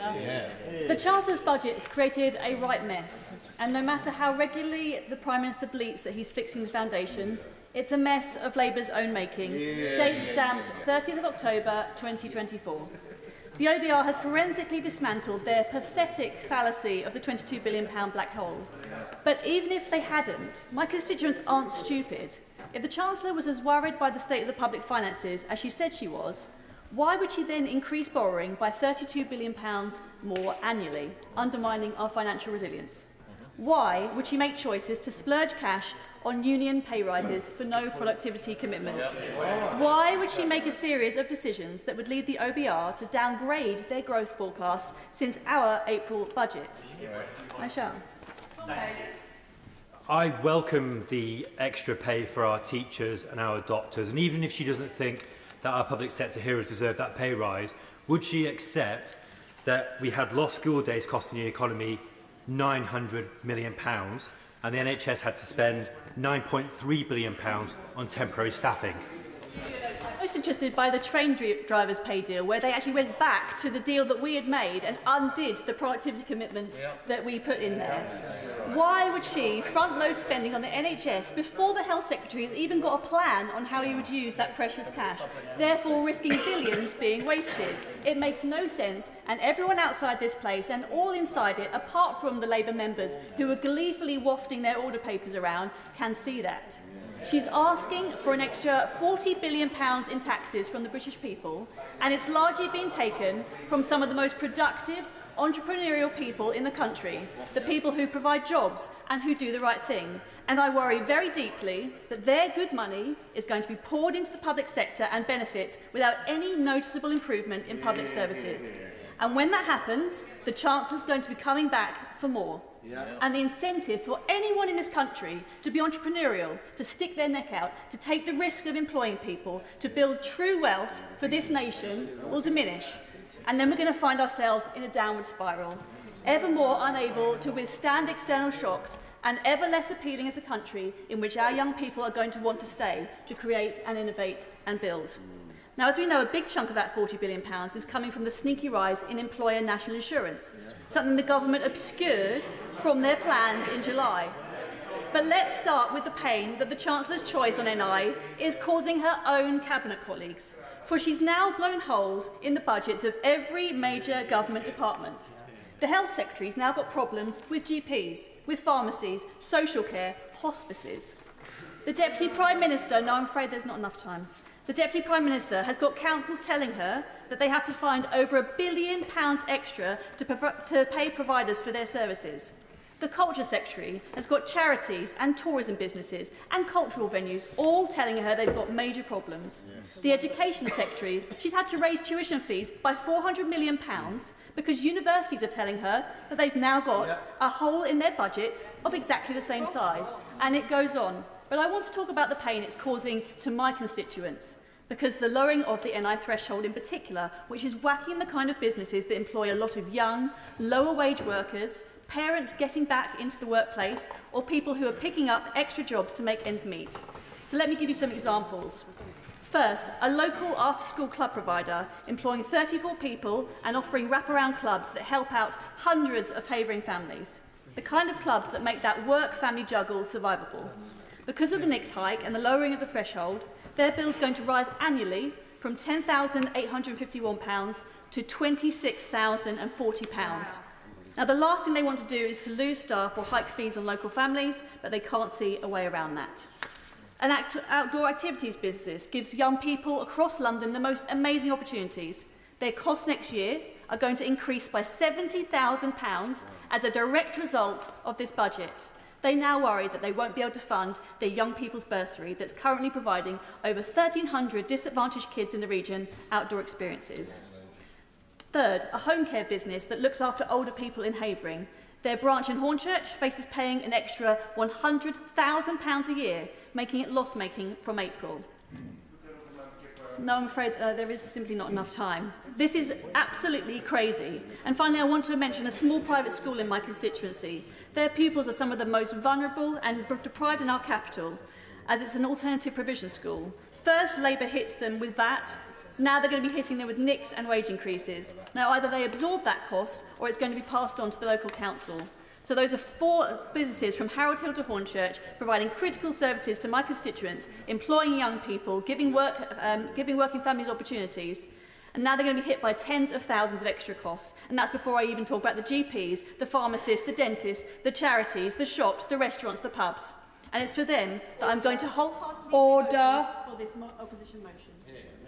The Chancellor's budget has created a right mess, and no matter how regularly the Prime Minister bleats that he's fixing the foundations, it's a mess of Labour's own making. Date stamped 30th of October 2024. The OBR has forensically dismantled their pathetic fallacy of the £22 billion black hole. But even if they hadn't, my constituents aren't stupid. If the Chancellor was as worried by the state of the public finances as she said she was, why would she then increase borrowing by £32 billion more annually, undermining our financial resilience? Why would she make choices to splurge cash on union pay rises for no productivity commitments? Why would she make a series of decisions that would lead the OBR to downgrade their growth forecasts since our April budget? I shall. I welcome the extra pay for our teachers and our doctors, and even if she doesn't think that our public sector heroes deserve that pay rise, would she accept that we had lost school days costing the economy £900 million and the NHS had to spend £9.3 billion on temporary staffing? I'm most interested by the train drivers' pay deal, where they actually went back to the deal that we had made and undid the productivity commitments that we put in there. Why would she front-load spending on the NHS before the Health Secretary has even got a plan on how he would use that precious cash, therefore risking billions being wasted? It makes no sense, and everyone outside this place and all inside it, apart from the Labour members who are gleefully wafting their order papers around, can see that. She's asking for an extra £40 billion in taxes from the British people, and it's largely been taken from some of the most productive, entrepreneurial people in the country, the people who provide jobs and who do the right thing. And I worry very deeply that their good money is going to be poured into the public sector and benefits without any noticeable improvement in public services. And when that happens, the Chancellor's going to be coming back for more. And the incentive for anyone in this country to be entrepreneurial, to stick their neck out, to take the risk of employing people, to build true wealth for this nation will diminish. And then we're going to find ourselves in a downward spiral, ever more unable to withstand external shocks and ever less appealing as a country in which our young people are going to want to stay, to create and innovate and build. Now, as we know, a big chunk of that £40 billion is coming from the sneaky rise in employer national insurance, something the government obscured from their plans in July. But let's start with the pain that the Chancellor's choice on NI is causing her own cabinet colleagues, for she's now blown holes in the budgets of every major government department. The Health Secretary's now got problems with GPs, with pharmacies, social care, hospices. The Deputy Prime Minister, no, I'm afraid there's not enough time. The Deputy Prime Minister has got councils telling her that they have to find over £1 billion extra to pay providers for their services. The Culture Secretary has got charities and tourism businesses and cultural venues all telling her they've got major problems. The Education Secretary, she's had to raise tuition fees by £400 million because universities are telling her that they've now got a hole in their budget of exactly the same size. And it goes on. But I want to talk about the pain it's causing to my constituents, because the lowering of the NI threshold in particular, which is whacking the kind of businesses that employ a lot of young, lower-wage workers, parents getting back into the workplace, or people who are picking up extra jobs to make ends meet. So let me give you some examples. First, a local after-school club provider employing 34 people and offering wraparound clubs that help out hundreds of Havering families, the kind of clubs that make that work-family juggle survivable. Because of the NICS hike and the lowering of the threshold, their bill is going to rise annually from £10,851 to £26,040. Now, the last thing they want to do is to lose staff or hike fees on local families, but they can't see a way around that. An outdoor activities business gives young people across London the most amazing opportunities. Their costs next year are going to increase by £70,000 as a direct result of this budget. They now worry that they won't be able to fund their young people's bursary that's currently providing over 1,300 disadvantaged kids in the region outdoor experiences. Third, a home care business that looks after older people in Havering. Their branch in Hornchurch faces paying an extra £100,000 a year, making it loss-making from April. No, I'm afraid there is simply not enough time. This is absolutely crazy. And finally, I want to mention a small private school in my constituency. Their pupils are some of the most vulnerable and deprived in our capital, as it's an alternative provision school. First, Labour hits them with VAT, Now they're going to be hitting them with nicks and wage increases. Now either they absorb that cost or it's going to be passed on to the local council. So those are 4 businesses from Harold Hill to Hornchurch providing critical services to my constituents, employing young people, giving working families opportunities. And now they're going to be hit by tens of thousands of extra costs. And that's before I even talk about the GPs, the pharmacists, the dentists, the charities, the shops, the restaurants, the pubs. And it's for them that I'm going to wholeheartedly vote for this opposition motion.